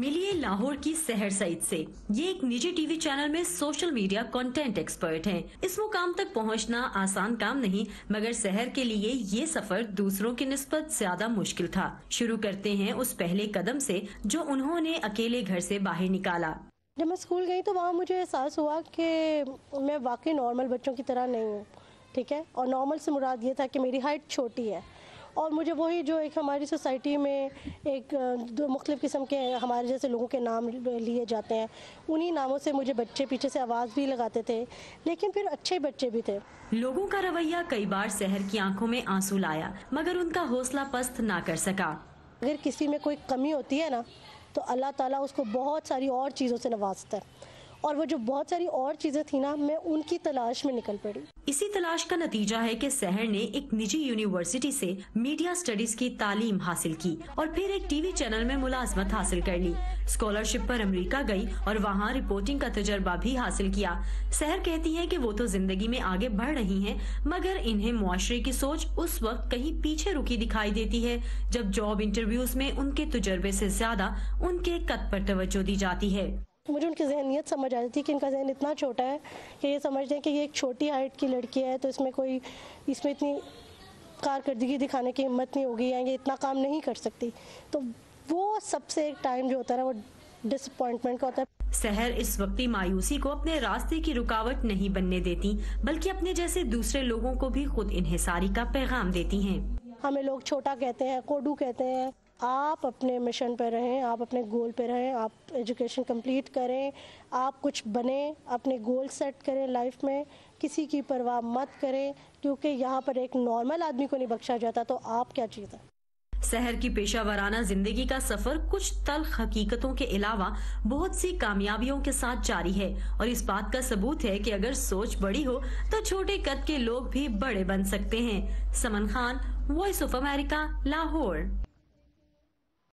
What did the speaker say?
मिलिए लाहौर की सहर सईद से। ये एक निजी टीवी चैनल में सोशल मीडिया कंटेंट एक्सपर्ट हैं। इस मुकाम तक पहुंचना आसान काम नहीं, मगर सहर के लिए ये सफर दूसरों की निस्बत ज्यादा मुश्किल था। शुरू करते हैं उस पहले कदम से जो उन्होंने अकेले घर से बाहर निकाला। जब मैं स्कूल गई तो वहाँ मुझे एहसास हुआ कि मैं वाकई नॉर्मल बच्चों की तरह नहीं हूँ, ठीक है। और नॉर्मल से मुराद ये था कि मेरी हाइट छोटी है और मुझे वही जो एक हमारी सोसाइटी में एक दो मुख्तलिफ किस्म के हमारे जैसे लोगों के नाम लिए जाते हैं, उन्हीं नामों से मुझे बच्चे पीछे से आवाज़ भी लगाते थे, लेकिन फिर अच्छे बच्चे भी थे। लोगों का रवैया कई बार सहर की आंखों में आंसू लाया, मगर उनका हौसला पस्त ना कर सका। अगर किसी में कोई कमी होती है ना, तो अल्लाह ताला उसको बहुत सारी और चीज़ों से नवाजता है, और वो जो बहुत सारी और चीज़ें थी ना, मैं उनकी तलाश में निकल पड़ी। इसी तलाश का नतीजा है कि सहर ने एक निजी यूनिवर्सिटी से मीडिया स्टडीज की तालीम हासिल की और फिर एक टीवी चैनल में मुलाजमत हासिल कर ली। स्कॉलरशिप पर अमेरिका गई और वहाँ रिपोर्टिंग का तजर्बा भी हासिल किया। सहर कहती हैं कि वो तो जिंदगी में आगे बढ़ रही हैं, मगर इन्हें मुआशरे की सोच उस वक्त कहीं पीछे रुकी दिखाई देती है जब जॉब इंटरव्यूज में उनके तजुर्बे से ज्यादा उनके कद पर तवज्जो दी जाती है। मुझे उनकी ज़हनियत समझ आती थी कि इनका ज़हन इतना छोटा है कि ये समझते हैं कि ये एक छोटी हाइट की लड़की है, तो इसमें इतनी कारकर्दगी दिखाने की हिम्मत नहीं होगी या ये इतना काम नहीं कर सकती। तो वो सबसे एक टाइम जो होता है ना, वो डिसअपॉइंटमेंट का होता है। सहर इस वक्ती मायूसी को अपने रास्ते की रुकावट नहीं बनने देती, बल्कि अपने जैसे दूसरे लोगों को भी खुद इन्हिसारी का पैगाम देती हैं। हमें लोग छोटा कहते हैं, कोडू कहते हैं। आप अपने मिशन पर रहें, आप अपने गोल पर रहें, आप एजुकेशन कंप्लीट करें, आप कुछ बने, अपने गोल सेट करें लाइफ में, किसी की परवाह मत करें, क्योंकि यहाँ पर एक नॉर्मल आदमी को नहीं बख्शा जाता, तो आप क्या चीज़ है। सहर की पेशावराना जिंदगी का सफर कुछ तल्ख हकीकतों के अलावा बहुत सी कामयाबियों के साथ जारी है, और इस बात का सबूत है कि अगर सोच बड़ी हो तो छोटे कद के लोग भी बड़े बन सकते हैं। Saman Khan, voice of America, Lahore.